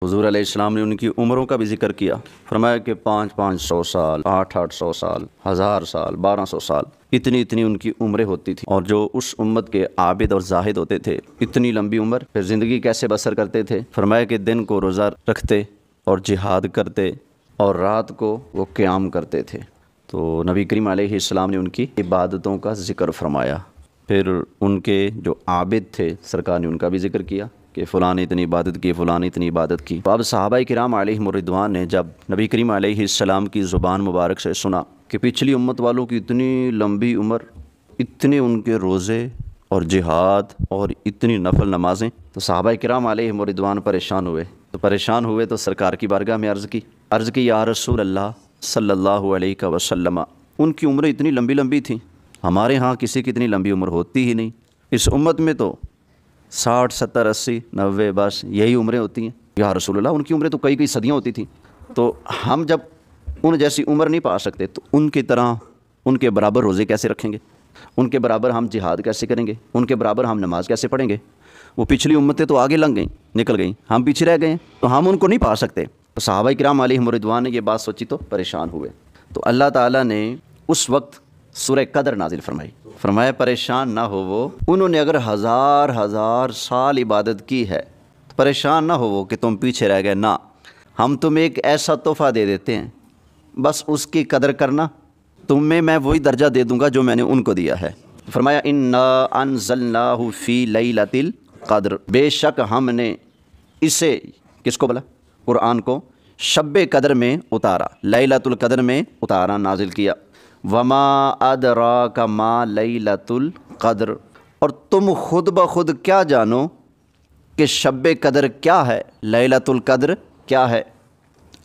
حضور علیہ السلام نے ان کی عمروں کا بھی ذکر کیا، فرمایا کہ 500 سال، 800 سال، 1000 سال، 1200 سال، اتنی ان کی عمریں ہوتی تھیں۔ اور جو اس امت کے عابد اور زاہد ہوتے تھے، اتنی لمبی عمر، پھر زندگی کیسے بسر کرتے تھے؟ فرمایا کہ دن کو روزہ رکھتے اور جہاد کرتے، اور رات کو وہ قیام کرتے تھے۔ تو نبی کریم علیہ السلام نے ان کی عبادتوں کا ذکر فرمایا۔ پھر ان کے جو عابد تھے سرکار نے ان کا بھی ذکر کیا کہ فلاں نے اتنی عبادت کی، فلاں نے اتنی عبادت کی۔ تو اب صحابہ کرام علیہم الرضوان نے جب نبی کریم علیہ السلام کی زبان مبارک سے سنا کہ پچھلی امت والوں کی اتنی لمبی عمر، اتنے ان کے روزے اور جہاد اور اتنی نفل نمازیں، تو صحابہ کرام علیہم الرضوان پریشان ہوئے تو سرکار کی بارگاہ میں عرض کی یا رسول اللہ صلی اللہ علیہ وسلم، ان کی عمریں اتنی لمبی تھیں، ہمارے ہاں کسی کی اتنی لمبی عمر ہوتی ہی نہیں، اس امت میں تو 60 70 80 90 بس یہی عمریں ہوتی ہیں۔ یا رسول اللہ، ان کی عمریں تو کئی صدیاں ہوتی تھیں، تو ہم جب ان جیسی عمر نہیں پا سکتے تو ان کی طرح ان کے برابر روزے کیسے رکھیں گے؟ ان کے برابر ہم جہاد کیسے کریں گے؟ ان کے برابر ہم نماز کیسے پڑھیں گے؟ وہ پچھلی امتیں تو آگے نکل گئیں، ہم پیچھے رہ گئے ہیں، تو ہم ان کو نہیں پا سکتے۔ تو صحابہ کرام علیہم الرضوان نے یہ بات سوچی تو پریشان ہوئے۔ تو اللہ تعالیٰ نے اس وقت سورہ قدر نازل فرمایا پریشان نہ ہو وہ، انہوں نے اگر ہزار سال عبادت کی ہے تو پریشان نہ ہو وہ کہ تم پیچھے رہ گئے، نہ، ہم تمہیں ایک ایسا تحفہ دے دیتے ہیں، بس اس کی قدر کرنا، تمہیں میں وہی درجہ دے دوں گا جو میں نے ان کو دیا ہے۔ فرمایا انا انزلناہ فی لیلۃ القدر، بے شک ہم نے اسے، کس کو بولا؟ قرآن کو، شب قدر میں اتارا، لیلۃ القدر میں اتارا، نازل کیا۔ وما ادراک ما لیلۃ القدر، اور تم خود بخود کیا جانو کہ شب قدر کیا ہے، لیلۃ القدر کیا ہے؟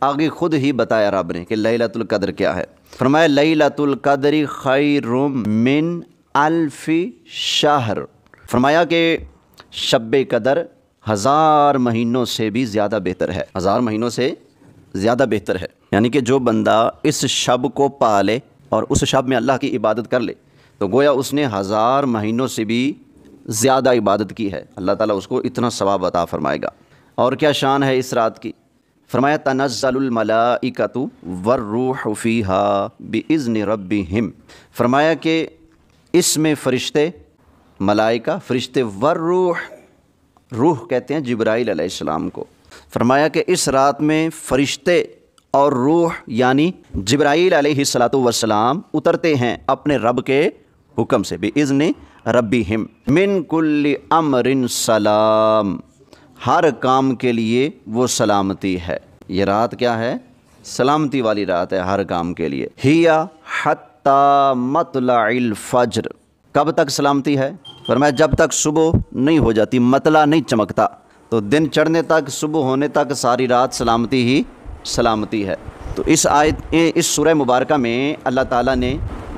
آگے خود ہی بتایا رب نے کہ لیلۃ القدر کیا ہے۔ فرمایا لیلۃ القدر خیر من الف شہر، فرمایا کہ شب قدر 1000 مہینوں سے بھی زیادہ بہتر ہے، 1000 مہینوں سے زیادہ بہتر ہے۔ یعنی کہ جو بندہ اس شب کو پالے اور اس شب میں اللہ کی عبادت کر لے تو گویا اس نے 1000 مہینوں سے بھی زیادہ عبادت کی ہے، اللہ تعالیٰ اس کو اتنا ثواب عطا فرمائے گا۔ اور کیا شان ہے اس رات کی؟ فرمایا تنزل الملائکۃ والروح فیہا باذن ربہم، فرمایا کہ اس میں فرشتے، ملائکہ، فرشتے، والروح، روح کہتے ہیں جبرائیل علیہ السلام کو، فرمایا کہ اس رات میں فرشتے اور روح یعنی جبرائیل علیہ السلام اترتے ہیں اپنے رب کے حکم سے، باذن ربہم، من کل امر سلام، ہر کام کے لیے وہ سلامتی ہے۔ یہ رات کیا ہے؟ سلامتی والی رات ہے ہر کام کے لیے۔ ہیا حتی مطلع الفجر، کب تک سلامتی ہے؟ فرمایا جب تک صبح نہیں ہو جاتی، مطلع نہیں چمکتا، تو دن چڑھنے تک، صبح ہونے تک ساری رات سلامتی ہی سلامتی ہے۔ تو اس آیت، اس سورہ مبارکہ میں اللہ تعالیٰ نے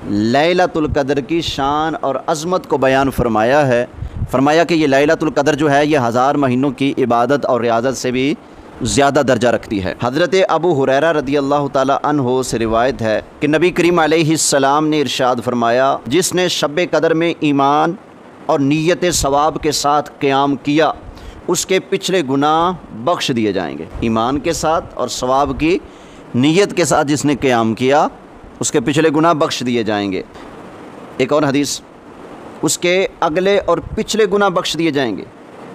لیلۃ القدر کی شان اور عظمت کو بیان فرمایا ہے۔ فرمایا کہ یہ لیلۃ القدر جو ہے یہ 1000 مہینوں کی عبادت اور ریاضت سے بھی زیادہ درجہ رکھتی ہے۔ حضرت ابو ہریرہ رضی اللہ تعالیٰ عنہ سے روایت ہے کہ نبی کریم علیہ السلام نے ارشاد فرمایا جس نے شب قدر میں ایمان اور نیت ثواب کے ساتھ قیام کیا اس کے پچھلے گناہ بخش دیے جائیں گے۔ ایمان کے ساتھ اور ثواب کی نیت کے ساتھ جس نے قیام کیا اس کے پچھلے گناہ بخش دیے جائیں گے۔ ایک اور حدیث، اس کے اگلے اور پچھلے گناہ بخش دیے جائیں گے۔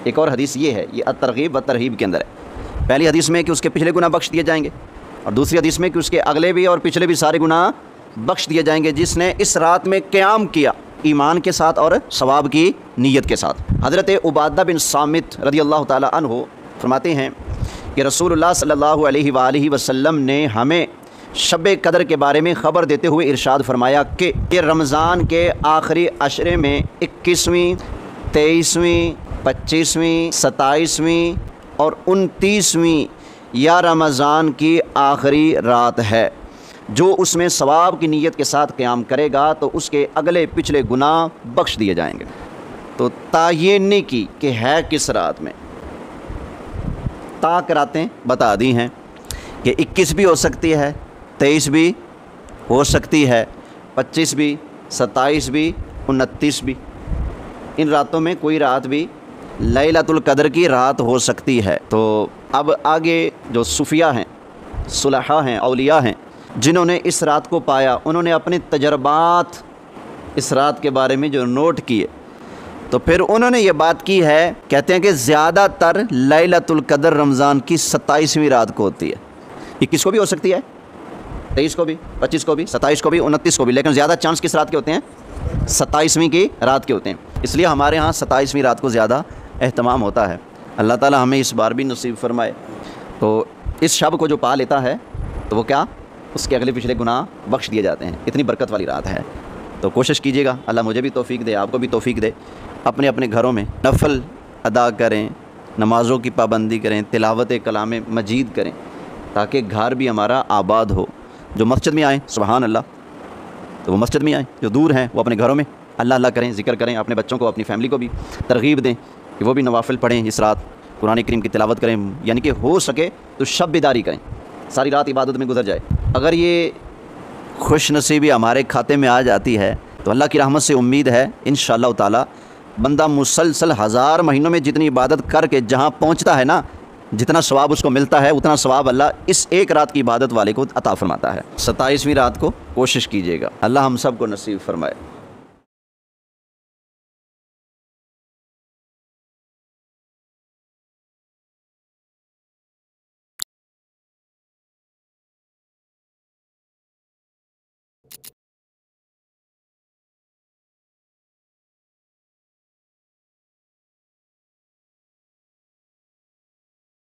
ایک اور حدیث یہ ہے، یہ الترغیب و ترہیب کے اندر ہے۔ پہلی حدیث میں کہ اس کے پچھلے گناہ بخش دیے جائیں گے، اور دوسری حدیث میں کہ اس کے اگلے بھی اور پچھلے بھی سارے گناہ بخش دیے جائیں گے جس نے اس رات میں قیام کیا ایمان کے ساتھ اور ثواب کی نیت کے ساتھ۔ حضرت عبادہ بن صامت رضی اللہ تعالی عنہ فرماتے ہیں کہ رسول اللہ صلی اللہ علیہ وآلہ وسلم نے ہمیں شب قدر کے بارے میں خبر دیتے ہوئے ارشاد فرمایا کہ یہ رمضان کے آخری عشرے میں 21ویں، 23ویں، 25ویں، 27ویں اور 29ویں یا رمضان کی آخری رات ہے۔ جو اس میں ثواب کی نیت کے ساتھ قیام کرے گا تو اس کے اگلے پچھلے گناہ بخش دیے جائیں گے۔ تو تعین نہیں کی کہ ہے کس رات میں، طاق راتیں بتا دی ہیں کہ 21 بھی ہو سکتی ہے، 23 بھی ہو سکتی ہے، 25 بھی، 27 بھی، 29 بھی، ان راتوں میں کوئی رات بھی لیلۃ القدر کی رات ہو سکتی ہے۔ تو اب آگے جو صوفیاء ہیں، صلحاء ہیں، اولیاء ہیں، جنہوں نے اس رات کو پایا، انہوں نے اپنے تجربات اس رات کے بارے میں جو نوٹ کیے، تو پھر انہوں نے یہ بات کی ہے، کہتے ہیں کہ زیادہ تر لیلۃ القدر رمضان کی 27ویں رات کو ہوتی ہے۔ 21 کو بھی ہو سکتی ہے، 23 کو بھی، 25 کو بھی، 27 کو بھی، 29 کو بھی، لیکن زیادہ چانس کس رات کے ہوتے ہیں؟ 27ویں کی رات کے ہوتے ہیں۔ اس لیے ہمارے ہاں 27ویں رات کو زیادہ اہتمام ہوتا ہے۔ اللہ تعالیٰ ہمیں اس بار بھی نصیب فرمائے۔ تو اس شب کو جو پا لیتا ہے تو وہ کیا، اس کے اگلے پچھلے گناہ بخش دیے جاتے ہیں۔ اتنی برکت والی رات ہے، تو کوشش کیجیے گا، اللہ مجھے بھی توفیق دے، آپ کو بھی توفیق دے، اپنے اپنے گھروں میں نفل ادا کریں، نمازوں کی پابندی کریں، تلاوت کلام مجید کریں، تاکہ گھر بھی ہمارا آباد ہو۔ جو مسجد میں آئیں سبحان اللہ، تو وہ مسجد میں آئیں، جو دور ہیں وہ اپنے گھروں میں اللہ اللہ کریں، ذکر کریں، اپنے بچوں کو، اپنی فیملی کو بھی ترغیب دیں کہ وہ بھی نوافل پڑھیں اس رات، قرآن کریم کی تلاوت کریں، یعنی کہ ہو سکے تو شب بیداری کریں، ساری رات عبادت میں گزر جائے۔ اگر یہ خوش نصیبی ہمارے کھاتے میں آ جاتی ہے تو اللہ کی رحمت سے امید ہے انشاءاللہ تعالی بندہ مسلسل 1000 مہینوں میں جتنی عبادت کر کے جہاں پہنچتا ہے نا، جتنا ثواب اس کو ملتا ہے، اتنا ثواب اللہ اس ایک رات کی عبادت والے کو عطا فرماتا ہے۔ 27ویں رات کو کوشش کیجیے گا، اللہ ہم سب کو نصیب فرمائے۔